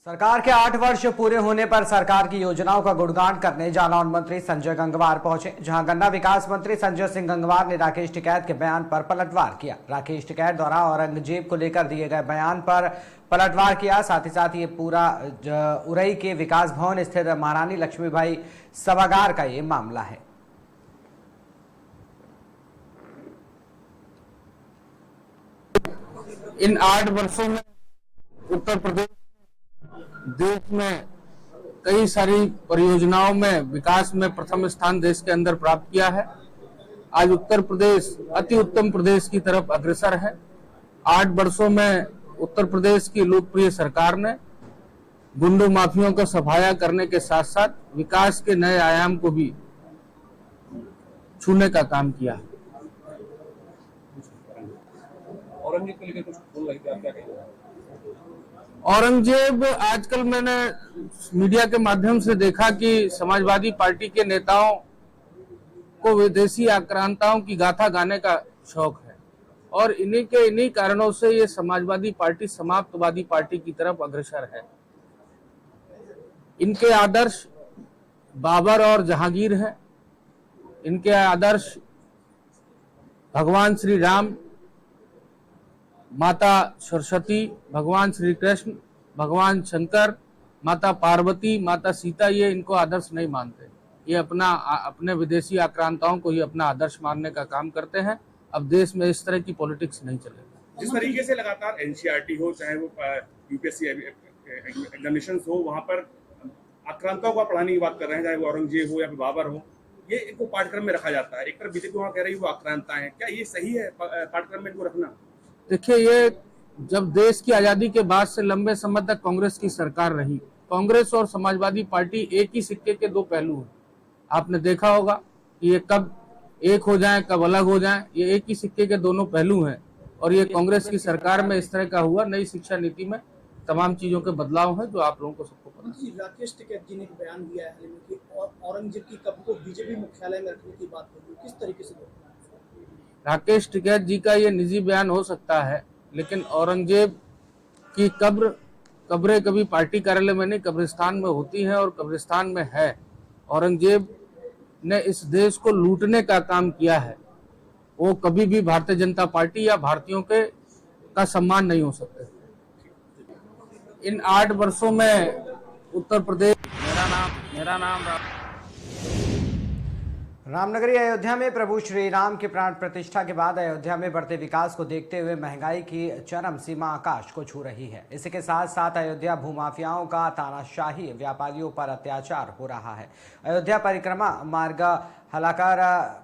सरकार के 8 वर्ष पूरे होने पर सरकार की योजनाओं का गुणगान करने जालौन मंत्री संजय गंगवार पहुंचे, जहां गन्ना विकास मंत्री संजय सिंह गंगवार ने राकेश टिकैत के बयान पर पलटवार किया। राकेश टिकैत द्वारा औरंगजेब को लेकर दिए गए बयान पर पलटवार किया। साथ ही साथ ये पूरा उरई के विकास भवन स्थित महारानी लक्ष्मीबाई सभागार का ये मामला है। इन 8 वर्षों में उत्तर प्रदेश देश में कई सारी परियोजनाओं में विकास में प्रथम स्थान देश के अंदर प्राप्त किया है। आज उत्तर प्रदेश अति उत्तम प्रदेश की तरफ अग्रसर है। 8 वर्षों में उत्तर प्रदेश की लोकप्रिय सरकार ने गुंडों माफियों का सफाया करने के साथ साथ विकास के नए आयाम को भी छूने का काम किया है। औरंगजेब को लेकर कुछ बोल रही थी, आप क्या कहेंगे? औरंगजेब, आजकल मैंने मीडिया के माध्यम से देखा कि समाजवादी पार्टी के नेताओं को विदेशी आक्रांताओं की गाथा गाने का शौक है और इन्हीं कारणों से ये समाजवादी पार्टी समाप्तवादी पार्टी की तरफ अग्रसर है। इनके आदर्श बाबर और जहांगीर हैं। इनके आदर्श भगवान श्री राम, माता सरस्वती, भगवान श्री कृष्ण, भगवान शंकर, माता पार्वती, माता सीता, ये इनको आदर्श नहीं मानते। ये अपने विदेशी आक्रांताओं को ही अपना आदर्श मानने का काम करते हैं। अब देश में इस तरह की पॉलिटिक्स नहीं चलेगी। जिस तरीके से लगातार एनसीईआरटी हो, चाहे वो यूपीएससी एग्जामिनेशन हो, वहां पर आक्रांताओं को पढ़ाने की बात कर रहे हैं, चाहे वो औरंगजेब हो या फिर बाबर हो, ये इनको पाठ्यक्रम में रखा जाता है। एक तरफ बीजेपी वहां कह रही है वो आक्रांता है, क्या ये सही है पाठ्यक्रम में इनको रखना? देखिए, ये जब देश की आजादी के बाद से लंबे समय तक कांग्रेस की सरकार रही, कांग्रेस और समाजवादी पार्टी एक ही सिक्के के दो पहलू हैं। आपने देखा होगा कि ये कब एक हो जाएं, कब अलग हो जाएं, ये एक ही सिक्के के दोनों पहलू हैं। और ये कांग्रेस की सरकार में इस तरह का हुआ। नई शिक्षा नीति में तमाम चीजों के बदलाव हैं जो आप लोगों को सबको पता है। राकेश टिकैत जी ने एक बयान दिया है कि औरंगजेब की कब्र को बीजेपी मुख्यालय में रखने की बात होगी, किस तरीके से? राकेश टिकैत जी का ये निजी बयान हो सकता है, लेकिन औरंगजेब की कब्रें कभी पार्टी कार्यालय में नहीं, कब्रिस्तान में होती हैं और कब्रिस्तान में है। औरंगजेब ने इस देश को लूटने का काम किया है। वो कभी भी भारतीय जनता पार्टी या भारतीयों का सम्मान नहीं हो सकते। इन 8 वर्षों में उत्तर प्रदेश मेरा नाम रामनगरी अयोध्या में प्रभु श्री राम की प्राण प्रतिष्ठा के बाद अयोध्या में बढ़ते विकास को देखते हुए महंगाई की चरम सीमा आकाश को छू रही है। इसी के साथ साथ अयोध्या भूमाफियाओं का तानाशाही, व्यापारियों पर अत्याचार हो रहा है। अयोध्या परिक्रमा मार्ग हलाकर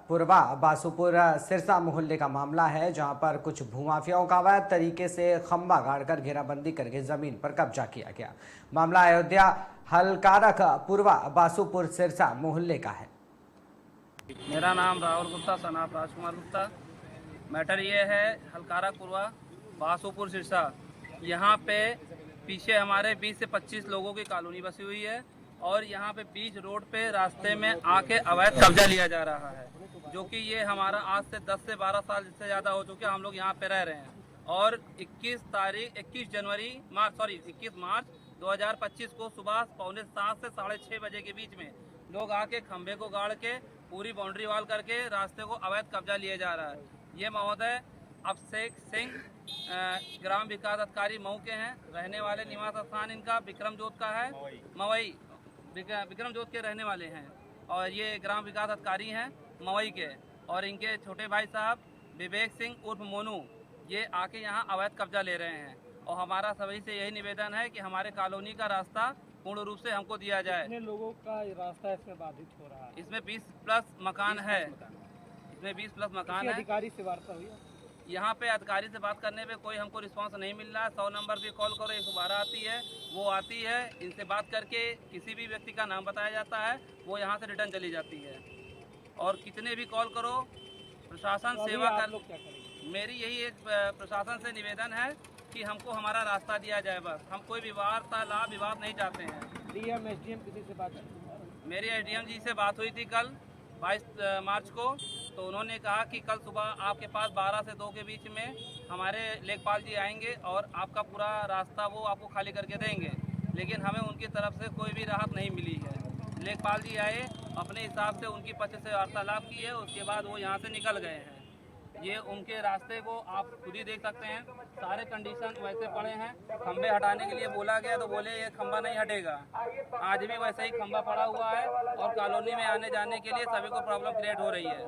पुरवा बासुपुर सिरसा मोहल्ले का मामला है, जहां पर कुछ भूमाफियाओं का अवैध तरीके से खंबा गाड़कर घेराबंदी करके जमीन पर कब्जा किया गया। मामला अयोध्या हलकारक पुरवा बासुपुर सिरसा मोहल्ले का है। मेरा नाम राहुल गुप्ता, सनाफ राजकुमार गुप्ता। मैटर ये है हलकारा पुरवा बासुपुर सिरसा, यहाँ पे पीछे हमारे 20 से 25 लोगों की कॉलोनी बसी हुई है और यहाँ पे बीच रोड पे रास्ते में आके अवैध कब्जा लिया जा रहा है, जो कि ये हमारा आज से 10 से 12 साल से ज़्यादा हो चुके हैं हम लोग यहाँ पे रह रहे हैं। और 21 मार्च 2025 को सुबह 6:45 से 6:30 बजे के बीच में लोग आके खंबे को गाड़ के पूरी बाउंड्री वाल करके रास्ते को अवैध कब्जा लिए जा रहा है। ये महोदय अभिषेक सिंह ग्राम विकास अधिकारी मऊ के हैं। रहने वाले निवास स्थान इनका विक्रम जोत का है, मवई विक्रम जोत के रहने वाले हैं और ये ग्राम विकास अधिकारी हैं मवई के। और इनके छोटे भाई साहब विवेक सिंह उर्फ मोनू, ये आके यहाँ अवैध कब्जा ले रहे हैं। और हमारा सभी से यही निवेदन है कि हमारे कॉलोनी का रास्ता पूर्ण रूप से हमको दिया जाए। कितने लोगों का रास्ता इसमें बाधित हो रहा है? इसमें 20+ मकान है। इसमें 20+ मकान है। अधिकारी से वार्ता हुई? यहाँ पे अधिकारी से बात करने पे कोई हमको रिस्पांस नहीं मिल रहा है। 100 नंबर पे कॉल करो, 112 आती है, वो आती है। इनसे बात करके किसी भी व्यक्ति का नाम बताया जाता है, वो यहाँ से रिटर्न चली जाती है। और कितने भी कॉल करो, प्रशासन तो सेवा कर। मेरी यही एक प्रशासन से निवेदन है कि हमको हमारा रास्ता दिया जाए। बस हम कोई विवाद नहीं चाहते हैं। डीएम एसडीएम किसी से बात? मेरी एसडीएम जी से बात हुई थी कल 22 मार्च को, तो उन्होंने कहा कि कल सुबह आपके पास 12 से 2 के बीच में हमारे लेखपाल जी आएंगे और आपका पूरा रास्ता वो आपको खाली करके देंगे। लेकिन हमें उनकी तरफ से कोई भी राहत नहीं मिली है। लेखपाल जी आए, अपने हिसाब से उनकी पक्ष से वार्तालाप किए, उसके बाद वो यहाँ से निकल गए हैं। ये उनके रास्ते को आप खुद ही देख सकते हैं, सारे कंडीशन वैसे पड़े हैं। खंबे हटाने के लिए बोला गया तो बोले ये खंबा नहीं हटेगा। आज भी वैसे ही खंबा पड़ा हुआ है और कॉलोनी में आने जाने के लिए सभी को प्रॉब्लम क्रिएट हो रही है।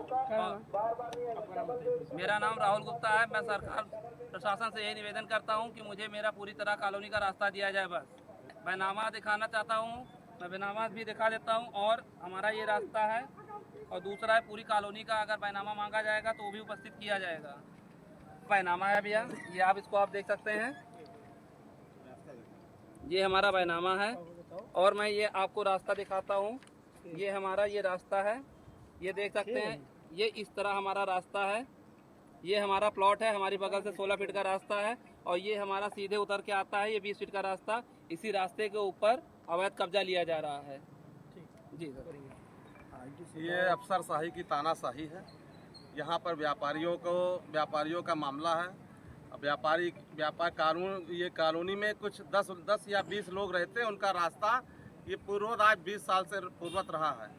मेरा नाम राहुल गुप्ता है। मैं सरकार प्रशासन से यही निवेदन करता हूँ कि मुझे मेरा पूरी तरह कॉलोनी का रास्ता दिया जाए। बस बैनामा दिखाना चाहता हूँ, मैं बैनामा भी दिखा देता हूँ। और हमारा ये रास्ता है और दूसरा है पूरी कॉलोनी का अगर बैनामा मांगा जाएगा तो वो भी उपस्थित किया जाएगा। बैनामा है भैया, ये आप इसको आप देख सकते हैं, ये हमारा बैनामा है। और मैं ये आपको रास्ता दिखाता हूँ, ये हमारा ये रास्ता है, ये देख सकते हैं, ये इस तरह हमारा रास्ता है। ये हमारा प्लॉट है, हमारी बगल से 16 फीट का रास्ता है और ये हमारा सीधे उतर के आता है, ये 20 फीट का रास्ता। इसी रास्ते के ऊपर अवैध कब्जा लिया जा रहा है। जी सर, ये अफसरशाही की तानाशाही है। यहाँ पर व्यापारियों का मामला है। व्यापार कानून, ये कॉलोनी में कुछ 10 या 20 लोग रहते हैं। उनका रास्ता ये पूर्ववत आज 20 साल से पूर्ववत रहा है।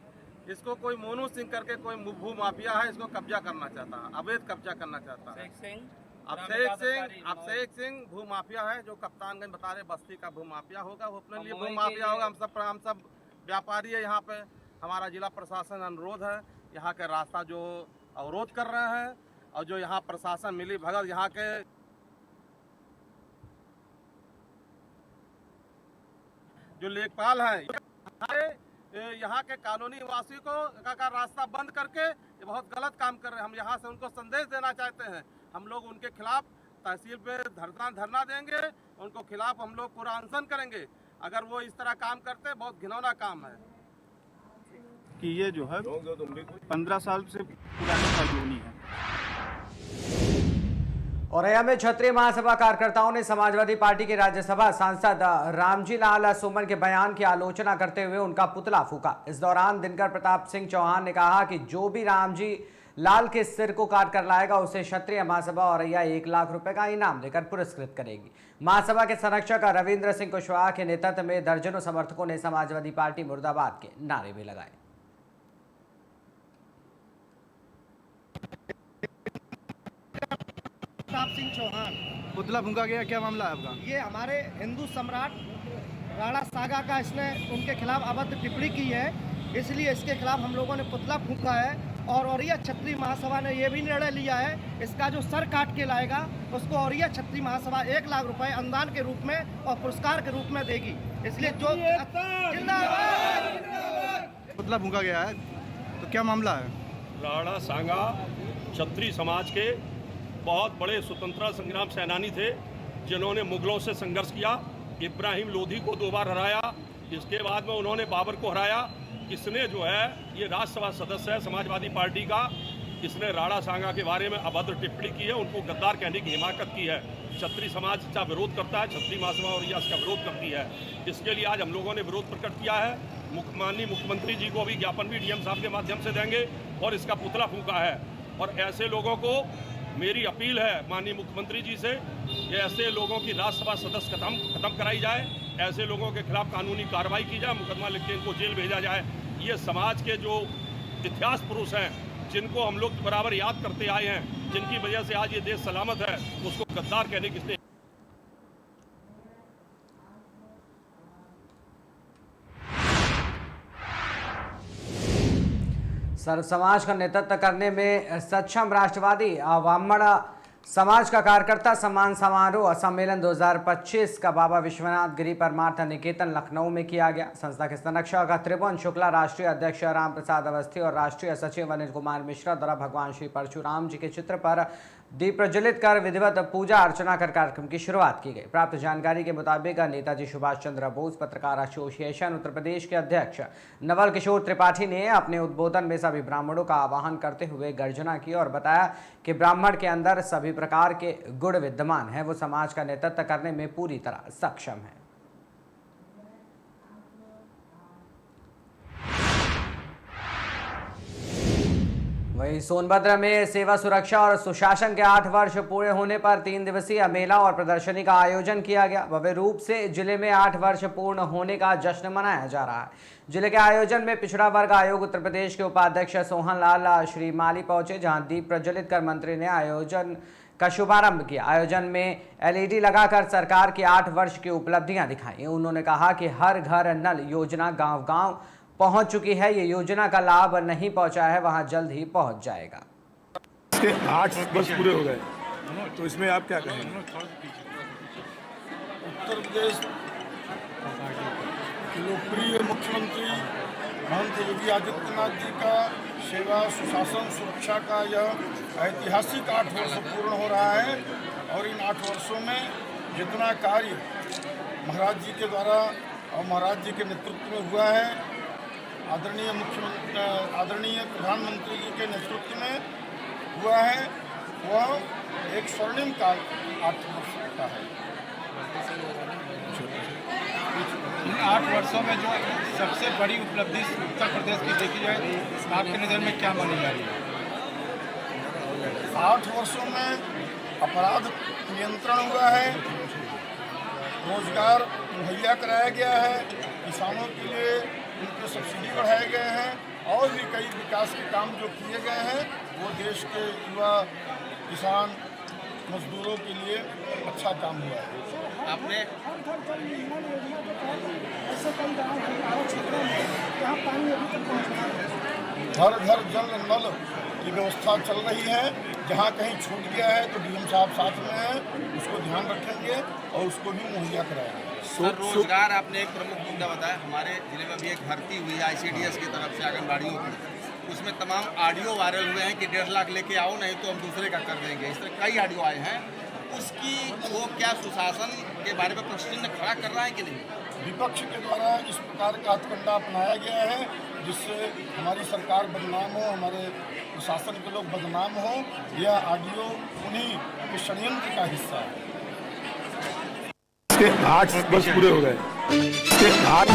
इसको कोई मोनू सिंह करके कोई भू माफिया है, इसको कब्जा करना चाहता है, अवैध कब्जा करना चाहता है। अभिषेक सिंह भू माफिया है, जो कप्तानगंज बता रहे बस्ती का भू माफिया होगा, वो अपने लिए भू माफिया होगा। हम सब व्यापारी है यहाँ पे। हमारा जिला प्रशासन अनुरोध है, यहाँ के रास्ता जो अवरोध कर रहे हैं और जो यहाँ प्रशासन मिली भगत यहाँ के जो लेखपाल हैं, यहाँ के कॉलोनी वासी को का रास्ता बंद करके ये बहुत गलत काम कर रहे हैं। हम यहाँ से उनको संदेश देना चाहते हैं। हम लोग उनके खिलाफ तहसील पे धरना देंगे, उनको खिलाफ हम लोग पूरा अनशन करेंगे अगर वो इस तरह काम करते हैं। बहुत घिनौना काम है कि ये जो है 15 साल से पुरानी कॉलोनी है। औरैया में क्षत्रिय महासभा कार्यकर्ताओं ने समाजवादी पार्टी के राज्यसभा सांसद रामजी लाल सुमन के बयान की आलोचना करते हुए उनका पुतला फूका। इस दौरान दिनकर प्रताप सिंह चौहान ने कहा कि जो भी रामजी लाल के सिर को काट कर लाएगा उसे क्षत्रिय महासभा औरैया 1 लाख रुपए का इनाम देकर पुरस्कृत करेगी। महासभा के संरक्षक रविंद्र सिंह कुशवाहा के नेतृत्व में दर्जनों समर्थकों ने समाजवादी पार्टी मुर्दाबाद के नारे भी लगाए। प्रताप सिंह चौहान पुतला फूंका गया, क्या मामला है आपका? ये हमारे हिंदू सम्राट राणा सागा का इसने उनके खिलाफ अभद्र टिप्पणी की है, इसलिए इसके खिलाफ हम लोगों ने पुतला फूंका है। और औरैया क्षत्रिय महासभा ने ये भी निर्णय लिया है, इसका जो सर काट के लाएगा उसको औरैया क्षत्रिय महासभा 1 लाख रुपए अनुदान के रूप में और पुरस्कार के रूप में देगी। इसलिए जो पुतला फूंका गया है, तो क्या मामला है? राणा सांगा क्षत्रिय समाज के बहुत बड़े स्वतंत्रता संग्राम सेनानी थे, जिन्होंने मुगलों से संघर्ष किया। इब्राहिम लोधी को 2 बार हराया, इसके बाद में उन्होंने बाबर को हराया। इसने जो है ये राज्यसभा सदस्य है समाजवादी पार्टी का, इसने राणा सांगा के बारे में अभद्र टिप्पणी की है, उनको गद्दार कहने की हिमाकत की है। क्षत्रिय समाज इसका विरोध करता है, क्षत्रिय महासभा और इसका विरोध करती है। इसके लिए आज हम लोगों ने विरोध प्रकट किया है। माननीय मुख्यमंत्री जी को भी ज्ञापन भी डीएम साहब के माध्यम से देंगे और इसका पुतला फूंका है। और ऐसे लोगों को मेरी अपील है माननीय मुख्यमंत्री जी से कि ऐसे लोगों की राज्यसभा सदस्य खत्म कराई जाए, ऐसे लोगों के खिलाफ कानूनी कार्रवाई की जाए, मुकदमा लिख के इनको जेल भेजा जाए। ये समाज के जो इतिहास पुरुष हैं, जिनको हम लोग बराबर याद करते आए हैं, जिनकी वजह से आज ये देश सलामत है, उसको गद्दार कहने किसने। सर्व समाज का नेतृत्व करने में सक्षम राष्ट्रवादी ब्राह्मण समाज का कार्यकर्ता सम्मान समारोह सम्मेलन 2025 का बाबा विश्वनाथ गिरी परमार्थ निकेतन लखनऊ में किया गया। संस्था के संरक्षक त्रिभुवन शुक्ला, राष्ट्रीय अध्यक्ष राम प्रसाद अवस्थी और राष्ट्रीय सचिव अनिल कुमार मिश्रा द्वारा भगवान श्री परशुराम जी के चित्र पर दीप प्रज्वलित कर विधिवत पूजा अर्चना कर कार्यक्रम की शुरुआत की गई। प्राप्त जानकारी के मुताबिक नेताजी सुभाष चंद्र बोस पत्रकार एसोसिएशन उत्तर प्रदेश के अध्यक्ष नवल किशोर त्रिपाठी ने अपने उद्बोधन में सभी ब्राह्मणों का आह्वान करते हुए गर्जना की और बताया कि ब्राह्मण के अंदर सभी प्रकार के गुण विद्यमान है, वो समाज का नेतृत्व करने में पूरी तरह सक्षम है। वहीं सोनभद्र में सेवा सुरक्षा और सुशासन के 8 वर्ष पूरे होने पर 3 दिवसीय मेला और प्रदर्शनी का आयोजन किया गया। भव्य रूप से जिले में 8 वर्ष पूर्ण होने का जश्न मनाया जा रहा है। जिले के आयोजन में पिछड़ा वर्ग आयोग उत्तर प्रदेश के उपाध्यक्ष सोहन लाल श्रीमाली पहुंचे, जहां दीप प्रज्वलित कर मंत्री ने आयोजन का शुभारंभ किया। आयोजन में LED लगाकर सरकार की 8 वर्ष की उपलब्धियां दिखाई। उन्होंने कहा कि हर घर नल योजना गांव-गांव पहुंच चुकी है। ये योजना का लाभ नहीं पहुंचा है, वहां जल्द ही पहुंच जाएगा। इसके 8 वर्ष पूरे हो गए, तो इसमें आप क्या कहेंगे? उत्तर प्रदेश के लोकप्रिय मुख्यमंत्री महंत योगी आदित्यनाथ जी का सेवा सुशासन सुरक्षा का यह ऐतिहासिक 8 वर्ष पूर्ण हो रहा है और इन 8 वर्षों में जितना कार्य महाराज जी के द्वारा और महाराज जी के नेतृत्व में हुआ है, आदरणीय मुख्यमंत्री आदरणीय प्रधानमंत्री जी के नेतृत्व में हुआ है, वह एक स्वर्णिम काल 8 वर्ष का है। इन 8 वर्षों में जो सबसे बड़ी उपलब्धि उत्तर प्रदेश की देखी जाए, आपके नज़र में क्या मानी जा रही है? 8 वर्षों में अपराध नियंत्रण हुआ है, रोजगार मुहैया कराया गया है, किसानों के लिए उनके सब्सिडी बढ़ाए गए हैं और भी कई विकास के काम जो किए गए हैं वो देश के युवा किसान मजदूरों के लिए अच्छा काम हुआ है। आपने घर घर जल नल की व्यवस्था चल रही है। जहाँ कहीं छूट गया है तो DM साहब साथ में हैं, उसको ध्यान रखेंगे और उसको भी मुहैया कराएंगे। सर, रोजगार आपने एक प्रमुख मुद्दा बताया। हमारे जिले में भी एक भर्ती हुई है ICDS की तरफ से आंगनबाड़ियों की, उसमें तमाम ऑडियो वायरल हुए हैं कि 1.5 लाख लेके आओ, नहीं तो हम दूसरे का कर देंगे। इस तरह कई ऑडियो आए हैं। उसकी वो क्या सुशासन के बारे में प्रश्न खड़ा कर रहा है कि नहीं? विपक्ष के द्वारा इस प्रकार का हथकंडा अपनाया गया है जिससे हमारी सरकार बदनाम हो, हमारे प्रशासन के लोग बदनाम हो। यह ऑडियो उन्हीं के षड्यंत्र का हिस्सा है। इसके 8 वर्ष पूरे हो गए, इसके 8